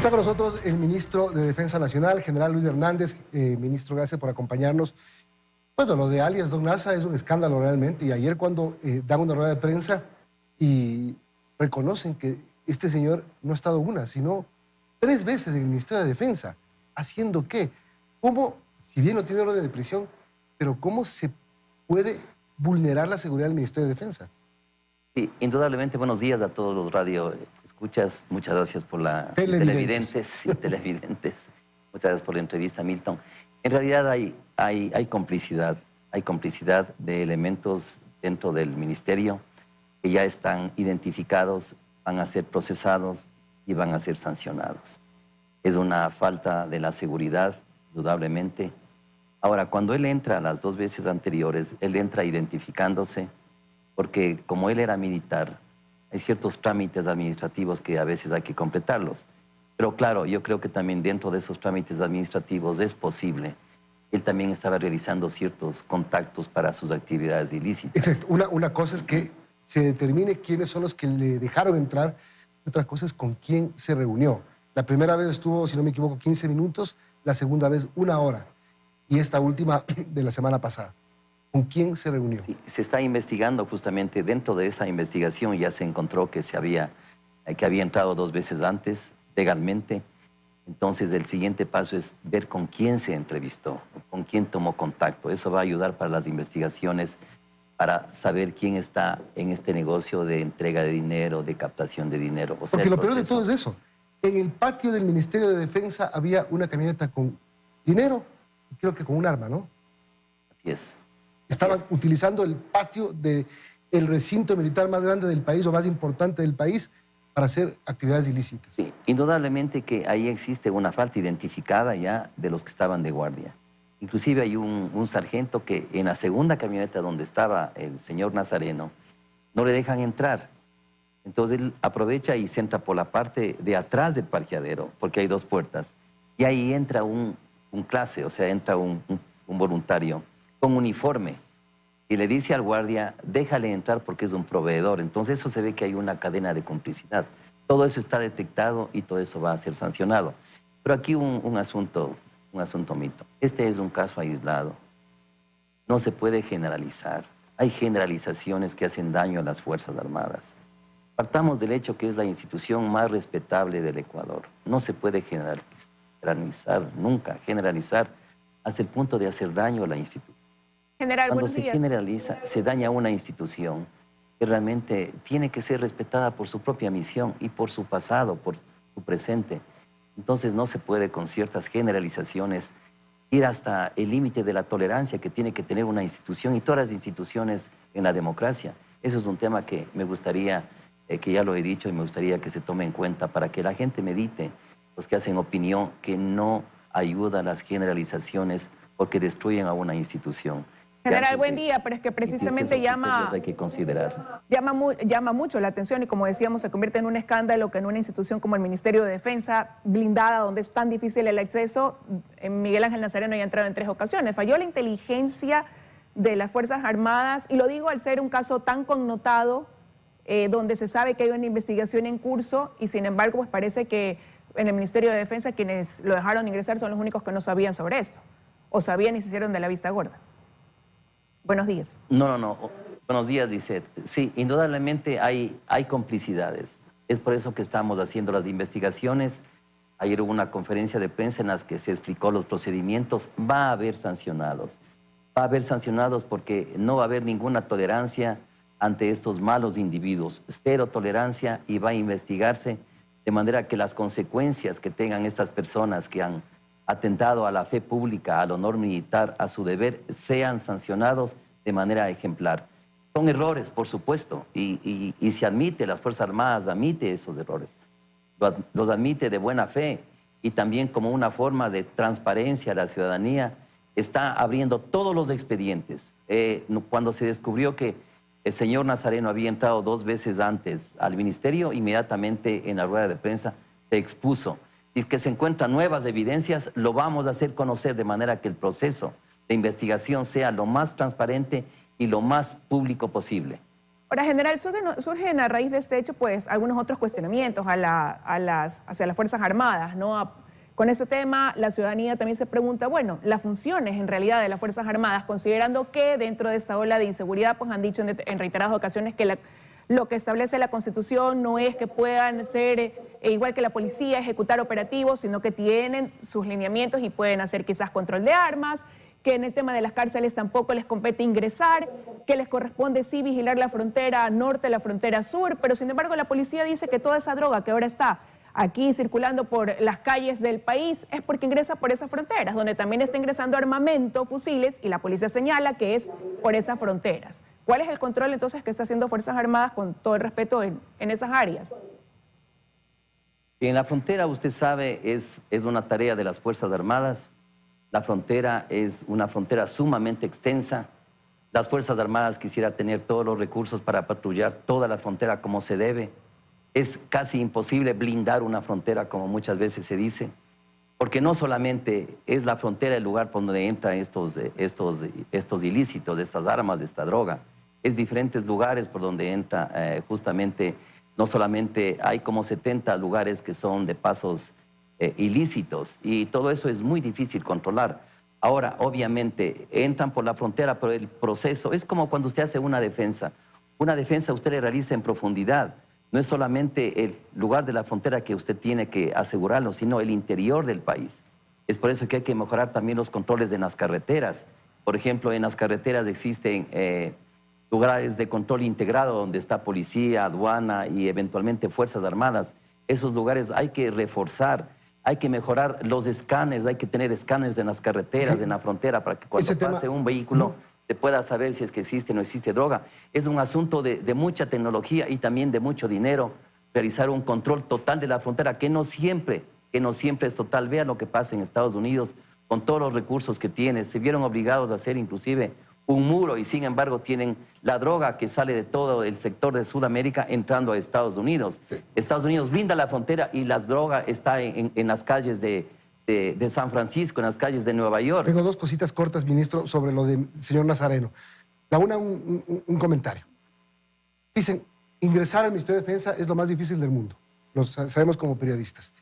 Está con nosotros el ministro de Defensa Nacional, general Luis Hernández. Ministro, gracias por acompañarnos. Bueno, lo de alias Don Nasa es un escándalo realmente, y ayer cuando dan una rueda de prensa y reconocen que este señor no ha estado una, sino 3 veces en el Ministerio de Defensa. ¿Haciendo qué? ¿Cómo, si bien no tiene orden de prisión, pero cómo se puede vulnerar la seguridad del Ministerio de Defensa? Sí, indudablemente, buenos días a todos los radioescuchas. Muchas gracias por la... Televidentes. Sí, televidentes. Muchas gracias por la entrevista, Milton. En realidad hay complicidad de elementos dentro del ministerio que ya están identificados, van a ser procesados y van a ser sancionados. Es una falta de la seguridad, indudablemente. Ahora, cuando él entra las 2 veces anteriores, él entra identificándose, porque como él era militar, hay ciertos trámites administrativos que a veces hay que completarlos. Pero claro, yo creo que también dentro de esos trámites administrativos es posible. Él también estaba realizando ciertos contactos para sus actividades ilícitas. Exacto. Una cosa es que se determine quiénes son los que le dejaron entrar, otra cosa es con quién se reunió. La primera vez estuvo, si no me equivoco, 15 minutos, la segunda vez 1 hora, y esta última de la semana pasada. ¿Con quién se reunió? Sí, se está investigando justamente. Dentro de esa investigación ya se encontró que había entrado 2 veces antes, legalmente. Entonces el siguiente paso es ver con quién se entrevistó, con quién tomó contacto. Eso va a ayudar para las investigaciones, para saber quién está en este negocio de entrega de dinero, de captación de dinero. O sea, porque lo peor de todo es eso. En el patio del Ministerio de Defensa había una camioneta con dinero y creo que con un arma, ¿no? Así es. Estaban utilizando el patio del recinto militar más grande del país o más importante del país para hacer actividades ilícitas. Sí, indudablemente que ahí existe una falta identificada ya de los que estaban de guardia. Inclusive hay un sargento que en la segunda camioneta donde estaba el señor Nazareno no le dejan entrar. Entonces él aprovecha y se entra por la parte de atrás del parqueadero, porque hay 2 puertas. Y ahí entra un clase, o sea, entra un voluntario con uniforme y le dice al guardia, déjale entrar porque es un proveedor. Entonces eso se ve que hay una cadena de complicidad. Todo eso está detectado y todo eso va a ser sancionado. Pero aquí un asunto, Mito. Este es un caso aislado. No se puede generalizar. Hay generalizaciones que hacen daño a las Fuerzas Armadas. Partamos del hecho que es la institución más respetable del Ecuador. No se puede generalizar, nunca generalizar hasta el punto de hacer daño a la institución. General, Cuando buenos se días. generaliza, se daña una institución que realmente tiene que ser respetada por su propia misión y por su pasado, por su presente. Entonces no se puede con ciertas generalizaciones ir hasta el límite de la tolerancia que tiene que tener una institución y todas las instituciones en la democracia. Eso es un tema que me gustaría, que ya lo he dicho y me gustaría que se tome en cuenta para que la gente medite, los que hacen opinión, que no ayuda a las generalizaciones porque destruyen a una institución. General, buen día, pero es que precisamente hay que considerar. llama mucho la atención y, como decíamos, se convierte en un escándalo que en una institución como el Ministerio de Defensa, blindada, donde es tan difícil el acceso, Miguel Ángel Nazareno ya ha entrado en 3 ocasiones. Falló la inteligencia de las Fuerzas Armadas, y lo digo al ser un caso tan connotado, donde se sabe que hay una investigación en curso y, sin embargo, pues parece que en el Ministerio de Defensa quienes lo dejaron ingresar son los únicos que no sabían sobre esto, o sabían y se hicieron de la vista gorda. Buenos días. No. Buenos días, Lisset. Sí, indudablemente hay complicidades. Es por eso que estamos haciendo las investigaciones. Ayer hubo una conferencia de prensa en la que se explicó los procedimientos. Va a haber sancionados. Va a haber sancionados porque no va a haber ninguna tolerancia ante estos malos individuos. 0 tolerancia, y va a investigarse de manera que las consecuencias que tengan estas personas que han atentado a la fe pública, al honor militar, a su deber, sean sancionados de manera ejemplar. Son errores, por supuesto, y se admite, las Fuerzas Armadas admite esos errores, los admite de buena fe, y también como una forma de transparencia a la ciudadanía, está abriendo todos los expedientes. Cuando se descubrió que el señor Nazareno había entrado 2 veces antes al ministerio, inmediatamente en la rueda de prensa se expuso. Y que se encuentran nuevas evidencias, lo vamos a hacer conocer de manera que el proceso de investigación sea lo más transparente y lo más público posible. Ahora, general, surgen a raíz de este hecho, pues, algunos otros cuestionamientos hacia las Fuerzas Armadas, ¿no? Con este tema, la ciudadanía también se pregunta, bueno, las funciones en realidad de las Fuerzas Armadas, considerando que dentro de esta ola de inseguridad, pues han dicho en reiteradas ocasiones que lo que establece la Constitución no es que puedan ser, igual que la policía, ejecutar operativos, sino que tienen sus lineamientos y pueden hacer quizás control de armas, que en el tema de las cárceles tampoco les compete ingresar, que les corresponde sí vigilar la frontera norte, la frontera sur, pero sin embargo la policía dice que toda esa droga que ahora está aquí circulando por las calles del país es porque ingresa por esas fronteras, donde también está ingresando armamento, fusiles, y la policía señala que es por esas fronteras. ¿Cuál es el control entonces que está haciendo Fuerzas Armadas, con todo el respeto, en esas áreas? En la frontera, usted sabe, es una tarea de las Fuerzas Armadas. La frontera es una frontera sumamente extensa. Las Fuerzas Armadas quisieran tener todos los recursos para patrullar toda la frontera como se debe. Es casi imposible blindar una frontera, como muchas veces se dice, porque no solamente es la frontera el lugar por donde entran estos ilícitos, de estas armas, de esta droga. Es diferentes lugares por donde entra justamente, no solamente hay como 70 lugares que son de pasos ilícitos, y todo eso es muy difícil controlar. Ahora, obviamente, entran por la frontera, pero el proceso es como cuando usted hace una defensa. Una defensa usted le realiza en profundidad. No es solamente el lugar de la frontera que usted tiene que asegurarlo, sino el interior del país. Es por eso que hay que mejorar también los controles en las carreteras. Por ejemplo, en las carreteras existen lugares de control integrado donde está policía, aduana y eventualmente Fuerzas Armadas. Esos lugares hay que reforzar. Hay que mejorar los escáneres, hay que tener escáneres en las carreteras, en la frontera, para que cuando pase un vehículo se pueda saber si es que existe o no existe droga. Es un asunto de mucha tecnología y también de mucho dinero, realizar un control total de la frontera, que no siempre es total. Vean lo que pasa en Estados Unidos, con todos los recursos que tiene. Se vieron obligados a hacer inclusive un muro y sin embargo tienen la droga que sale de todo el sector de Sudamérica entrando a Estados Unidos. Sí. Estados Unidos blinda la frontera y la droga está en las calles de San Francisco, en las calles de Nueva York. Tengo dos cositas cortas, ministro, sobre lo del señor Nazareno. La una, un comentario. Dicen, ingresar al Ministerio de Defensa es lo más difícil del mundo. Lo sabemos como periodistas.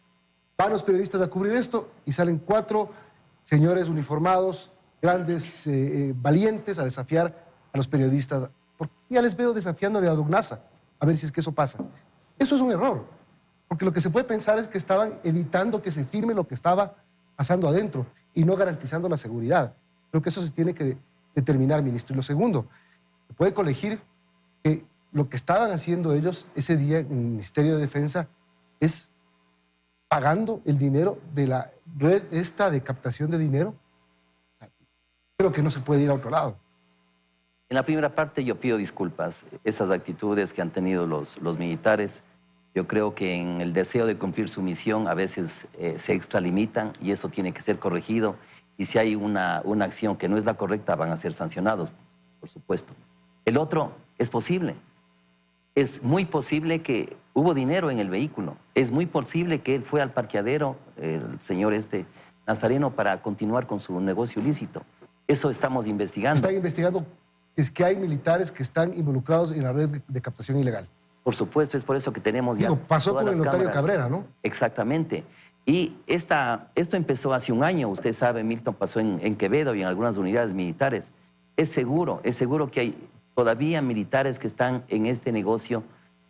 Van los periodistas a cubrir esto y salen 4 señores uniformados, grandes, valientes, a desafiar a los periodistas. Porque ya les veo desafiándole a Dugnaza, a ver si es que eso pasa. Eso es un error, porque lo que se puede pensar es que estaban evitando que se firme lo que estaba pasando adentro y no garantizando la seguridad. Creo que eso se tiene que determinar, ministro. Y lo segundo, se puede colegir que lo que estaban haciendo ellos ese día en el Ministerio de Defensa es pagando el dinero de la red esta de captación de dinero. Creo que no se puede ir a otro lado. En la primera parte yo pido disculpas. Esas actitudes que han tenido los militares, yo creo que en el deseo de cumplir su misión a veces se extralimitan y eso tiene que ser corregido. Y si hay una acción que no es la correcta, van a ser sancionados, por supuesto. El otro, es posible. Es muy posible que hubo dinero en el vehículo. Es muy posible que él fue al parqueadero, el señor Nazareno, para continuar con su negocio ilícito. Eso estamos investigando. Están investigando, es que hay militares que están involucrados en la red de captación ilegal. Por supuesto, es por eso que tenemos ya... Pasó con el notario Cabrera, ¿no? Exactamente. Y esto empezó hace un año, usted sabe, Milton, pasó en Quevedo y en algunas unidades militares. Es seguro que hay todavía militares que están en este negocio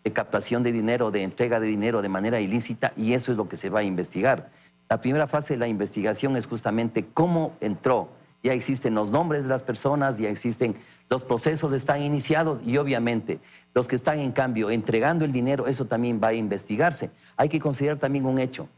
de captación de dinero, de entrega de dinero de manera ilícita, y eso es lo que se va a investigar. La primera fase de la investigación es justamente cómo entró. Ya existen los nombres de las personas, ya existen, los procesos están iniciados y obviamente los que están en cambio entregando el dinero, eso también va a investigarse. Hay que considerar también un hecho.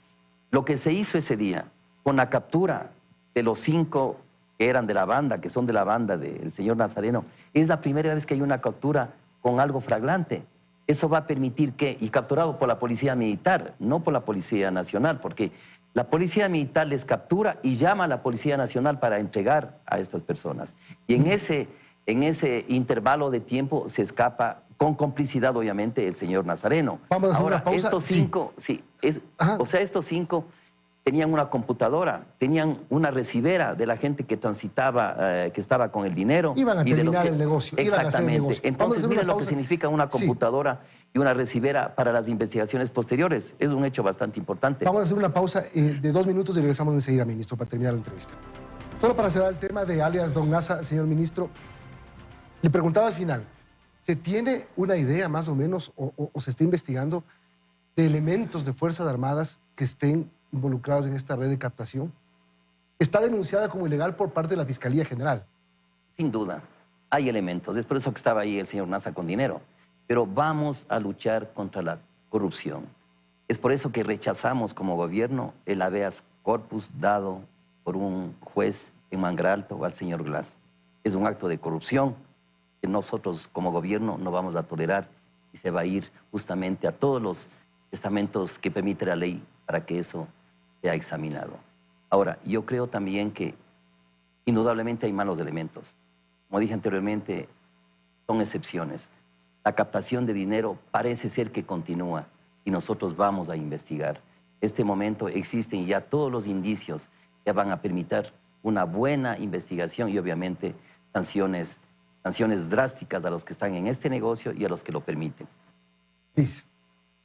Lo que se hizo ese día con la captura de los 5 que eran de la banda, que son de la banda del señor Nazareno, es la primera vez que hay una captura con algo flagrante. Eso va a permitir que, y capturado por la Policía Militar, no por la Policía Nacional, porque la Policía Militar les captura y llama a la Policía Nacional para entregar a estas personas. Y en ese intervalo de tiempo se escapa, con complicidad obviamente, el señor Nazareno. Vamos a hacer Ahora, una pausa. Estos 5, estos 5 tenían una computadora, tenían una recibera de la gente que transitaba, que estaba con el dinero. Iban a y de los terminar que, el negocio. Exactamente. Entonces, miren lo que significa una computadora y una recibera para las investigaciones posteriores. Es un hecho bastante importante. Vamos a hacer una pausa de 2 minutos y regresamos enseguida, ministro, para terminar la entrevista. Solo para cerrar el tema de alias Don Nasa, señor ministro, le preguntaba al final, ¿se tiene una idea más o menos o se está investigando de elementos de Fuerzas Armadas que estén involucrados en esta red de captación? Está denunciada como ilegal por parte de la Fiscalía General. Sin duda, hay elementos. Es por eso que estaba ahí el señor Nasa con dinero. Pero vamos a luchar contra la corrupción. Es por eso que rechazamos como gobierno el habeas corpus dado por un juez en Manglar Alto al señor Glass. Es un acto de corrupción que nosotros como gobierno no vamos a tolerar y se va a ir justamente a todos los estamentos que permite la ley para que eso sea examinado. Ahora, yo creo también que indudablemente hay malos elementos. Como dije anteriormente, son excepciones. La captación de dinero parece ser que continúa y nosotros vamos a investigar. Este momento existen ya todos los indicios que van a permitir una buena investigación y obviamente sanciones drásticas a los que están en este negocio y a los que lo permiten. Liz.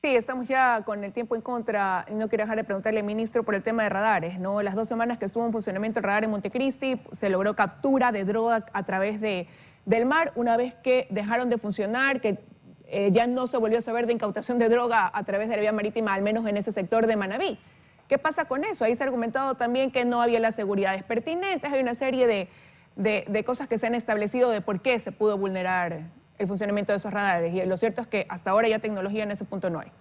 Sí, estamos ya con el tiempo en contra. No quiero dejar de preguntarle, ministro, por el tema de radares, ¿no? Las 2 semanas que estuvo en funcionamiento el radar en Montecristi, se logró captura de droga a través del mar. Una vez que dejaron de funcionar, que ya no se volvió a saber de incautación de droga a través de la vía marítima, al menos en ese sector de Manabí. ¿Qué pasa con eso? Ahí se ha argumentado también que no había las seguridades pertinentes. Hay una serie de cosas que se han establecido de por qué se pudo vulnerar el funcionamiento de esos radares. Y lo cierto es que hasta ahora ya tecnología en ese punto no hay.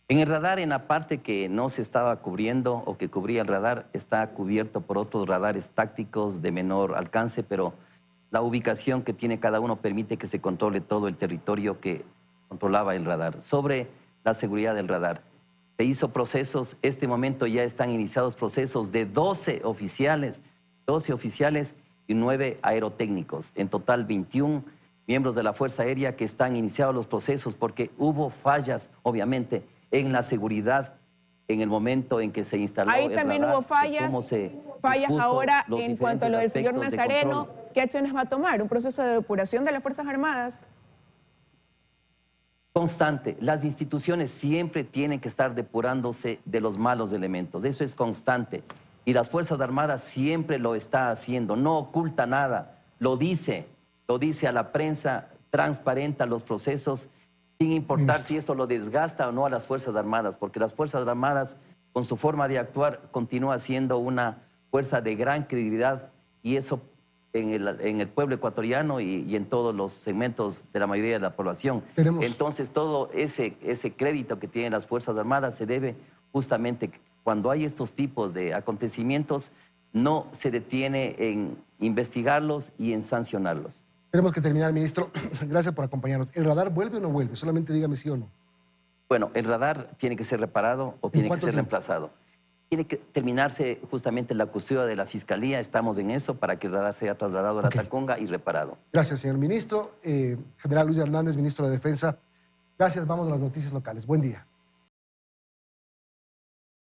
En el radar, en la parte que no se estaba cubriendo o que cubría el radar, está cubierto por otros radares tácticos de menor alcance, pero la ubicación que tiene cada uno permite que se controle todo el territorio que controlaba el radar. Sobre la seguridad del radar, se hizo procesos, este momento ya están iniciados procesos de 12 oficiales y 9 aerotécnicos. En total 21 miembros de la Fuerza Aérea que están iniciados los procesos porque hubo fallas, obviamente, en la seguridad en el momento en que se instaló el radar. Ahí también hubo fallas ahora en cuanto a lo del señor Nazareno. ¿Qué acciones va a tomar? ¿Un proceso de depuración de las Fuerzas Armadas? Constante. Las instituciones siempre tienen que estar depurándose de los malos elementos. Eso es constante. Y las Fuerzas Armadas siempre lo está haciendo. No oculta nada. Lo dice a la prensa, transparenta los procesos, sin importar si eso lo desgasta o no a las Fuerzas Armadas, porque las Fuerzas Armadas, con su forma de actuar, continúa siendo una fuerza de gran credibilidad y eso en el pueblo ecuatoriano y en todos los segmentos de la mayoría de la población. Entonces, todo ese crédito que tienen las Fuerzas Armadas se debe justamente cuando hay estos tipos de acontecimientos, no se detiene en investigarlos y en sancionarlos. Tenemos que terminar, ministro. Gracias por acompañarnos. ¿El radar vuelve o no vuelve? Solamente dígame sí o no. Bueno, el radar tiene que ser reparado o tiene que ser reemplazado. Tiene que terminarse justamente la custodia de la Fiscalía. Estamos en eso para que el radar sea trasladado a la Tacunga y reparado. Gracias, señor ministro. General Luis Hernández, ministro de Defensa. Gracias. Vamos a las noticias locales. Buen día.